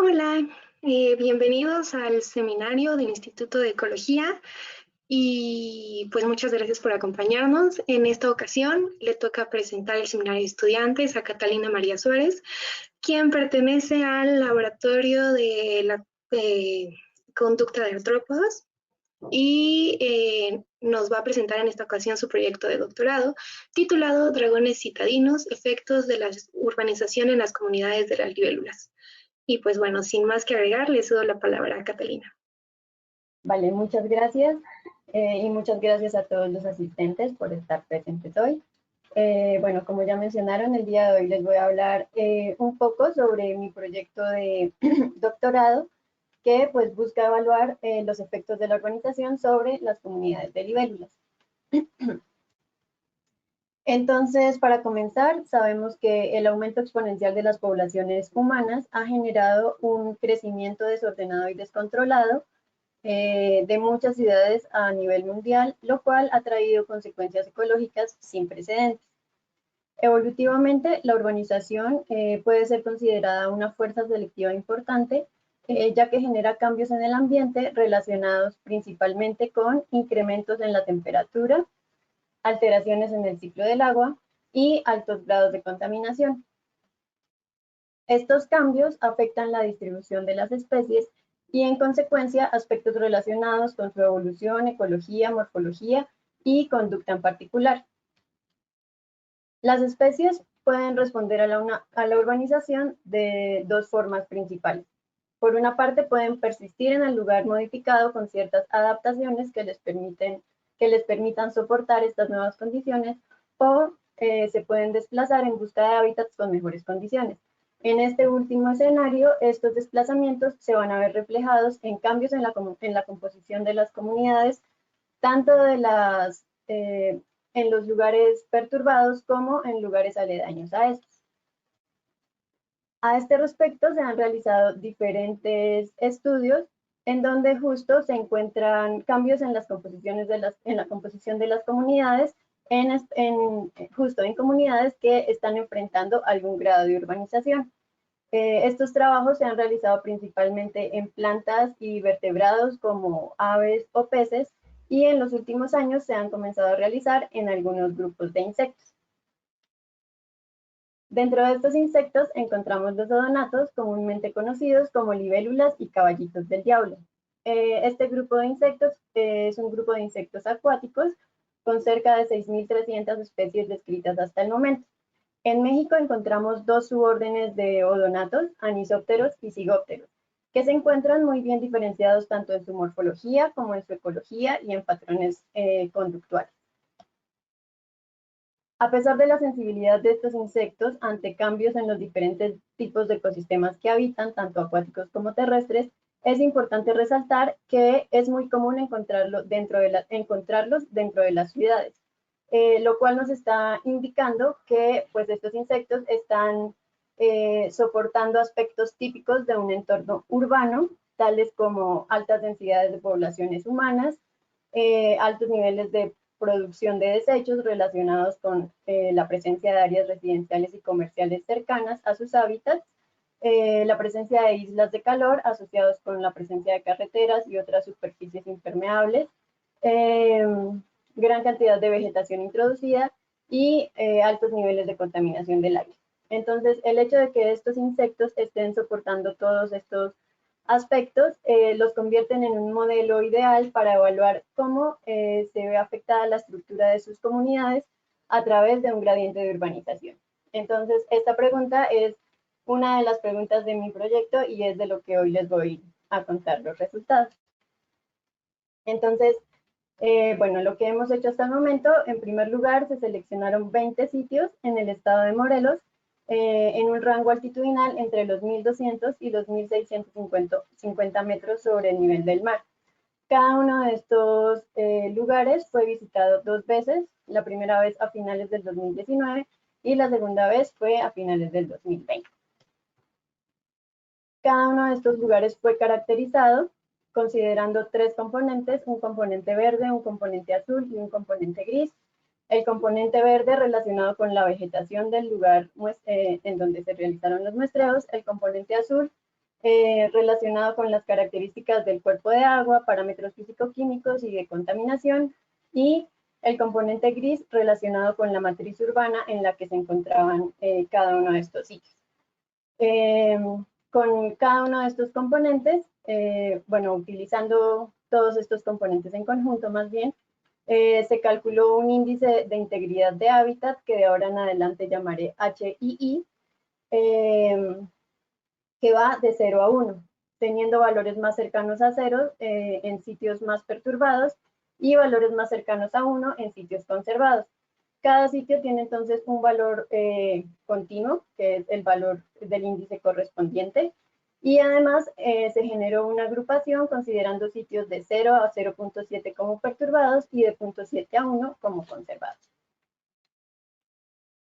Hola, bienvenidos al seminario del Instituto de Ecología y pues muchas gracias por acompañarnos. En esta ocasión le toca presentar el seminario de estudiantes a Catalina María Suárez, quien pertenece al laboratorio de la conducta de artrópodos y nos va a presentar en esta ocasión su proyecto de doctorado titulado Dragones citadinos, efectos de la urbanización en las comunidades de las libélulas. Y pues bueno, sin más que agregar, le cedo la palabra a Catalina. Vale, muchas gracias y muchas gracias a todos los asistentes por estar presentes hoy. Bueno, como ya mencionaron, el día de hoy les voy a hablar un poco sobre mi proyecto de doctorado que pues busca evaluar los efectos de la urbanización sobre las comunidades de libélulas. Entonces, para comenzar, sabemos que el aumento exponencial de las poblaciones humanas ha generado un crecimiento desordenado y descontrolado de muchas ciudades a nivel mundial, lo cual ha traído consecuencias ecológicas sin precedentes. Evolutivamente, la urbanización puede ser considerada una fuerza selectiva importante, ya que genera cambios en el ambiente relacionados principalmente con incrementos en la temperatura, alteraciones en el ciclo del agua y altos grados de contaminación. Estos cambios afectan la distribución de las especies y, en consecuencia, aspectos relacionados con su evolución, ecología, morfología y conducta en particular. Las especies pueden responder a la urbanización de dos formas principales. Por una parte, pueden persistir en el lugar modificado con ciertas adaptaciones que les permitan soportar estas nuevas condiciones, o se pueden desplazar en busca de hábitats con mejores condiciones. En este último escenario, estos desplazamientos se van a ver reflejados en cambios en la composición de las comunidades, tanto en los lugares perturbados como en lugares aledaños a estos. A este respecto, se han realizado diferentes estudios en donde justo se encuentran cambios en las composiciones en la composición de las comunidades, justo en comunidades que están enfrentando algún grado de urbanización. Estos trabajos se han realizado principalmente en plantas y vertebrados como aves o peces, y en los últimos años se han comenzado a realizar en algunos grupos de insectos. Dentro de estos insectos encontramos los odonatos, comúnmente conocidos como libélulas y caballitos del diablo. Este grupo de insectos es un grupo de insectos acuáticos con cerca de 6.300 especies descritas hasta el momento. En México encontramos dos subórdenes de odonatos, anisópteros y zigópteros, que se encuentran muy bien diferenciados tanto en su morfología como en su ecología y en patrones conductuales. A pesar de la sensibilidad de estos insectos ante cambios en los diferentes tipos de ecosistemas que habitan, tanto acuáticos como terrestres, es importante resaltar que es muy común encontrarlos dentro de las ciudades, lo cual nos está indicando que pues, estos insectos están soportando aspectos típicos de un entorno urbano, tales como altas densidades de poblaciones humanas, altos niveles de producción de desechos relacionados con la presencia de áreas residenciales y comerciales cercanas a sus hábitats, la presencia de islas de calor asociados con la presencia de carreteras y otras superficies impermeables, gran cantidad de vegetación introducida y altos niveles de contaminación del aire. Entonces, el hecho de que estos insectos estén soportando todos estos aspectos los convierten en un modelo ideal para evaluar cómo se ve afectada la estructura de sus comunidades a través de un gradiente de urbanización. Entonces, esta pregunta es una de las preguntas de mi proyecto y es de lo que hoy les voy a contar los resultados. Entonces, bueno, lo que hemos hecho hasta el momento, en primer lugar, se seleccionaron 20 sitios en el estado de Morelos, en un rango altitudinal entre los 1.200 y los 1.650 metros sobre el nivel del mar. Cada uno de estos lugares fue visitado 2 veces, la primera vez a finales del 2019 y la segunda vez fue a finales del 2020. Cada uno de estos lugares fue caracterizado considerando 3 componentes, un componente verde, un componente azul y un componente gris. El componente verde relacionado con la vegetación del lugar en donde se realizaron los muestreos, el componente azul relacionado con las características del cuerpo de agua, parámetros físico-químicos y de contaminación, y el componente gris relacionado con la matriz urbana en la que se encontraban cada uno de estos sitios. Con cada uno de estos componentes, bueno, utilizando todos estos componentes en conjunto más bien, se calculó un índice de integridad de hábitat que de ahora en adelante llamaré HII, que va de 0 a 1, teniendo valores más cercanos a 0 en sitios más perturbados y valores más cercanos a 1 en sitios conservados. Cada sitio tiene entonces un valor continuo, que es el valor del índice correspondiente, y además se generó una agrupación considerando sitios de 0 a 0.7 como perturbados y de 0.7 a 1 como conservados.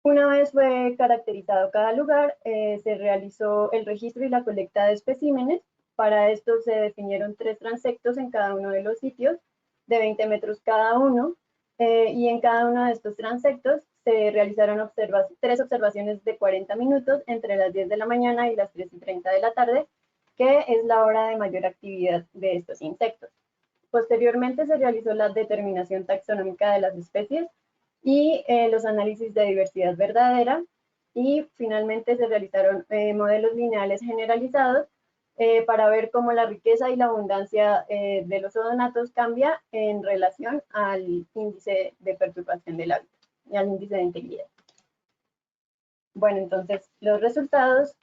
Una vez fue caracterizado cada lugar, se realizó el registro y la colecta de especímenes. Para esto se definieron 3 transectos en cada uno de los sitios, de 20 metros cada uno, y en cada uno de estos transectos se realizaron 3 observaciones de 40 minutos entre las 10 de la mañana y las 3:30 de la tarde, que es la hora de mayor actividad de estos insectos. Posteriormente se realizó la determinación taxonómica de las especies y los análisis de diversidad verdadera, y finalmente se realizaron modelos lineales generalizados para ver cómo la riqueza y la abundancia de los odonatos cambia en relación al índice de perturbación del hábitat y al índice de integridad. Bueno, entonces los resultados: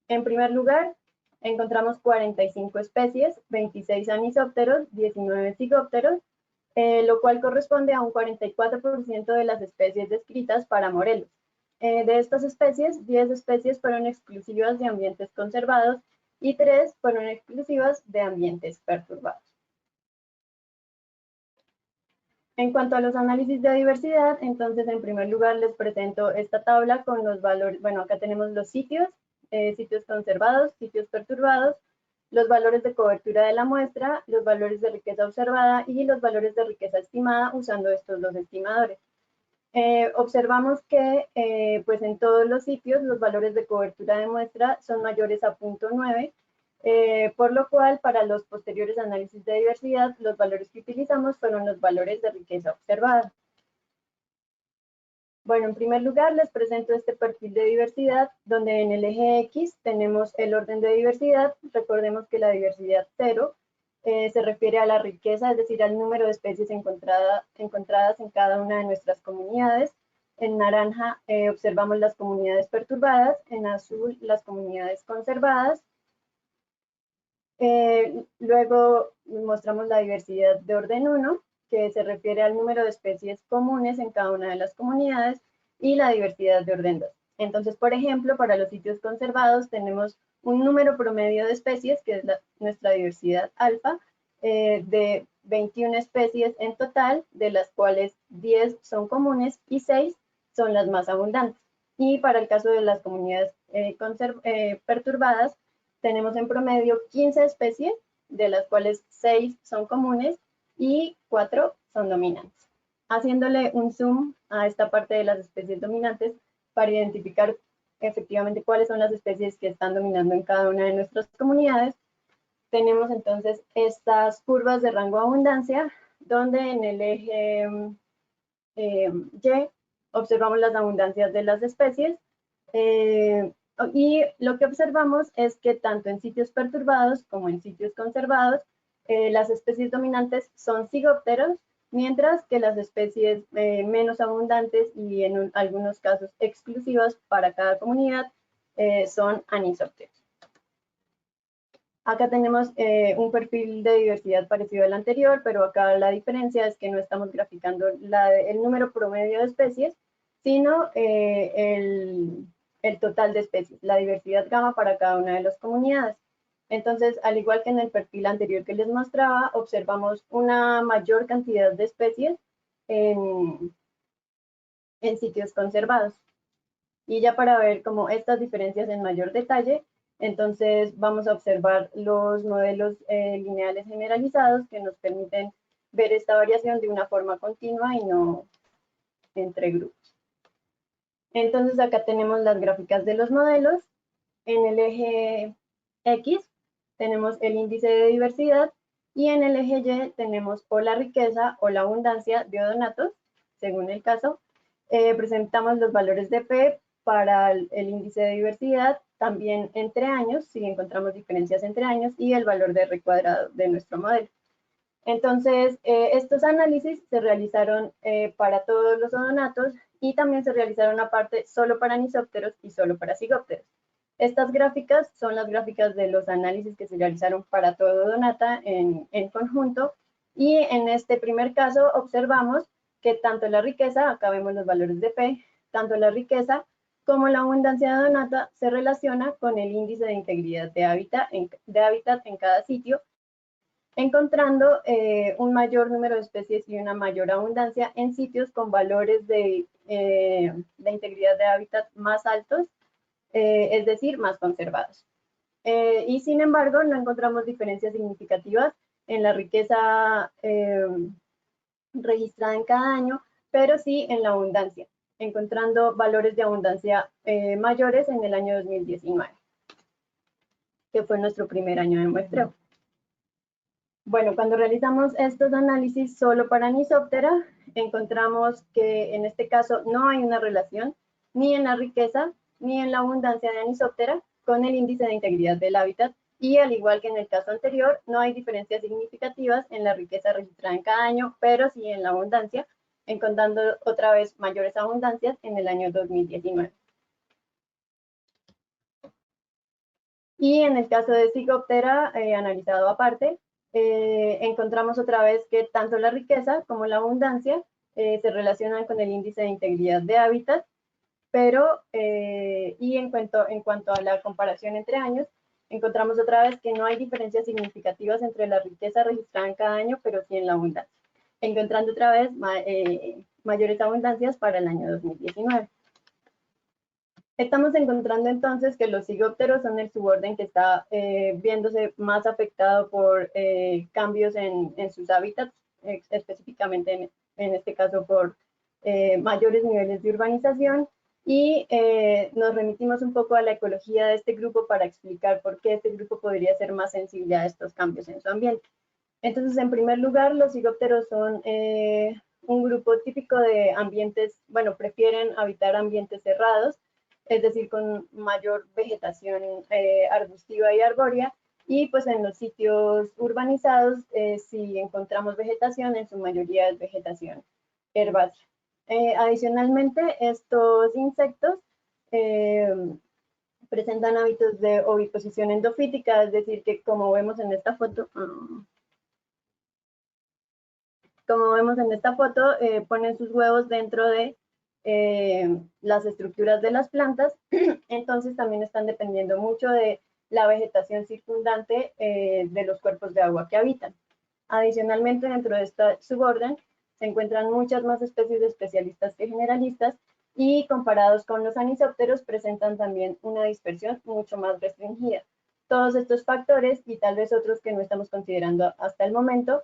en primer lugar, encontramos 45 especies, 26 anisópteros, 19 zigópteros, lo cual corresponde a un 44% de las especies descritas para Morelos. De estas especies, 10 especies fueron exclusivas de ambientes conservados y 3 fueron exclusivas de ambientes perturbados. En cuanto a los análisis de diversidad, entonces en primer lugar les presento esta tabla con los valores. Bueno, acá tenemos los sitios, sitios conservados, sitios perturbados, los valores de cobertura de la muestra, los valores de riqueza observada y los valores de riqueza estimada usando estos dos estimadores. Observamos que pues en todos los sitios los valores de cobertura de muestra son mayores a 0.9, por lo cual para los posteriores análisis de diversidad los valores que utilizamos fueron los valores de riqueza observada. Bueno, en primer lugar les presento este perfil de diversidad, donde en el eje X tenemos el orden de diversidad. Recordemos que la diversidad 0 se refiere a la riqueza, es decir, al número de especies encontradas en cada una de nuestras comunidades. En naranja observamos las comunidades perturbadas, en azul las comunidades conservadas. Luego mostramos la diversidad de orden 1, que se refiere al número de especies comunes en cada una de las comunidades, y la diversidad de orden 2. Entonces, por ejemplo, para los sitios conservados tenemos un número promedio de especies, que es nuestra diversidad alfa, de 21 especies en total, de las cuales 10 son comunes y 6 son las más abundantes. Y para el caso de las comunidades perturbadas, tenemos en promedio 15 especies, de las cuales 6 son comunes y 4 son dominantes. Haciéndole un zoom a esta parte de las especies dominantes para identificar efectivamente cuáles son las especies que están dominando en cada una de nuestras comunidades, tenemos entonces estas curvas de rango de abundancia, donde en el eje Y observamos las abundancias de las especies, y lo que observamos es que tanto en sitios perturbados como en sitios conservados, las especies dominantes son zigópteros, mientras que las especies menos abundantes y en algunos casos exclusivas para cada comunidad son anisópteros. Acá tenemos un perfil de diversidad parecido al anterior, pero acá la diferencia es que no estamos graficando el número promedio de especies, sino el total de especies, la diversidad gamma para cada una de las comunidades. Entonces, al igual que en el perfil anterior que les mostraba, observamos una mayor cantidad de especies en sitios conservados. Y ya para ver como estas diferencias en mayor detalle, entonces vamos a observar los modelos lineales generalizados que nos permiten ver esta variación de una forma continua y no entre grupos. Entonces acá tenemos las gráficas de los modelos. En el eje X tenemos el índice de diversidad y en el eje Y tenemos o la riqueza o la abundancia de odonatos, según el caso. Presentamos los valores de P para el índice de diversidad, también entre años, si encontramos diferencias entre años, y el valor de R cuadrado de nuestro modelo. Entonces, estos análisis se realizaron para todos los odonatos y también se realizaron aparte solo para anisópteros y solo para zigópteros. Estas gráficas son las gráficas de los análisis que se realizaron para todo odonata en conjunto, y en este primer caso observamos que tanto la riqueza, acá vemos los valores de P, tanto la riqueza como la abundancia de odonata se relaciona con el índice de integridad de hábitat en cada sitio, encontrando un mayor número de especies y una mayor abundancia en sitios con valores de integridad de hábitat más altos, es decir, más conservados. Y sin embargo, no encontramos diferencias significativas en la riqueza registrada en cada año, pero sí en la abundancia, encontrando valores de abundancia mayores en el año 2019, que fue nuestro primer año de muestreo. Bueno, cuando realizamos estos análisis solo para Anisoptera, encontramos que en este caso no hay una relación ni en la riqueza ni en la abundancia de Anisoptera con el índice de integridad del hábitat, y al igual que en el caso anterior, no hay diferencias significativas en la riqueza registrada en cada año, pero sí en la abundancia, encontrando otra vez mayores abundancias en el año 2019. Y en el caso de Zygoptera, analizado aparte, encontramos otra vez que tanto la riqueza como la abundancia se relacionan con el índice de integridad de hábitat, pero y en cuanto a la comparación entre años, encontramos otra vez que no hay diferencias significativas entre la riqueza registrada en cada año, pero sí en la abundancia, encontrando otra vez mayores abundancias para el año 2019. Estamos encontrando entonces que los zigópteros son el suborden que está viéndose más afectado por cambios en sus hábitats, específicamente en este caso por mayores niveles de urbanización, y nos remitimos un poco a la ecología de este grupo para explicar por qué este grupo podría ser más sensible a estos cambios en su ambiente. Entonces, en primer lugar, los zigópteros son un grupo típico de ambientes, bueno, prefieren habitar ambientes cerrados, es decir, con mayor vegetación arbustiva y arbórea, y pues en los sitios urbanizados, si encontramos vegetación, en su mayoría es vegetación herbácea. Adicionalmente, estos insectos presentan hábitos de oviposición endofítica, es decir, que como vemos en esta foto, ponen sus huevos dentro de las estructuras de las plantas, entonces también están dependiendo mucho de la vegetación circundante de los cuerpos de agua que habitan. Adicionalmente, dentro de esta suborden se encuentran muchas más especies de especialistas que generalistas, y comparados con los anisópteros presentan también una dispersión mucho más restringida. Todos estos factores, y tal vez otros que no estamos considerando hasta el momento,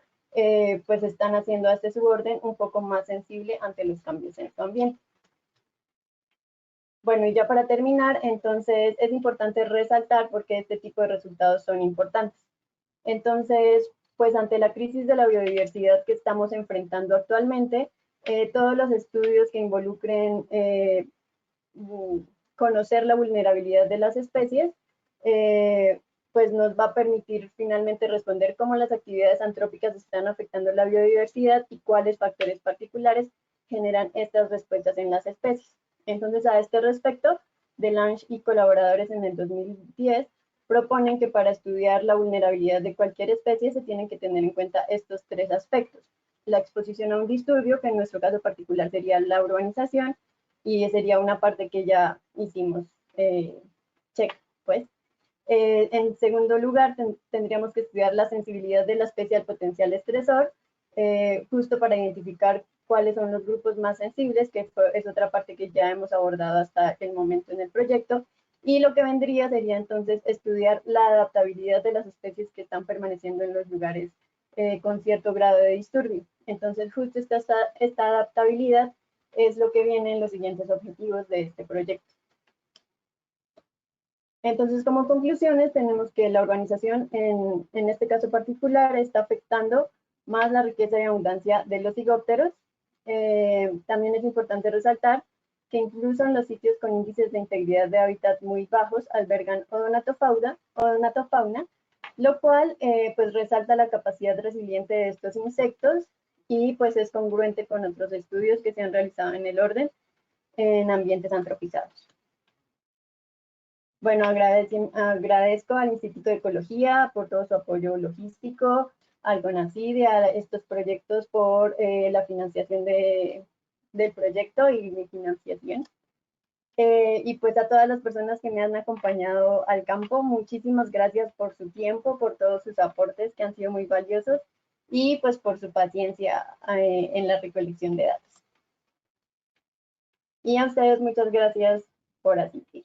pues están haciendo a este suborden un poco más sensible ante los cambios en su ambiente. Bueno, y ya para terminar, entonces es importante resaltar por qué este tipo de resultados son importantes. Entonces, pues ante la crisis de la biodiversidad que estamos enfrentando actualmente, todos los estudios que involucren conocer la vulnerabilidad de las especies, pues nos va a permitir finalmente responder cómo las actividades antrópicas están afectando la biodiversidad y cuáles factores particulares generan estas respuestas en las especies. Entonces, a este respecto, Delange y colaboradores en el 2010 proponen que para estudiar la vulnerabilidad de cualquier especie se tienen que tener en cuenta estos tres aspectos: la exposición a un disturbio, que en nuestro caso particular sería la urbanización, y sería una parte que ya hicimos check, pues. En segundo lugar, tendríamos que estudiar la sensibilidad de la especie al potencial estresor, justo para identificar cuáles son los grupos más sensibles, que es otra parte que ya hemos abordado hasta el momento en el proyecto. Y lo que vendría sería entonces estudiar la adaptabilidad de las especies que están permaneciendo en los lugares con cierto grado de disturbio. Entonces, justo esta adaptabilidad es lo que viene en los siguientes objetivos de este proyecto. Entonces, como conclusiones, tenemos que la urbanización, en este caso particular, está afectando más la riqueza y abundancia de los zigópteros. También es importante resaltar que incluso en los sitios con índices de integridad de hábitat muy bajos albergan odonatofauna, lo cual pues resalta la capacidad resiliente de estos insectos y pues es congruente con otros estudios que se han realizado en el orden en ambientes antropizados. Bueno, agradezco al Instituto de Ecología por todo su apoyo logístico, al CONACYT y a estos proyectos por la financiación del proyecto y mi financiación. Y pues a todas las personas que me han acompañado al campo, muchísimas gracias por su tiempo, por todos sus aportes que han sido muy valiosos y pues por su paciencia en la recolección de datos. Y a ustedes muchas gracias por asistir.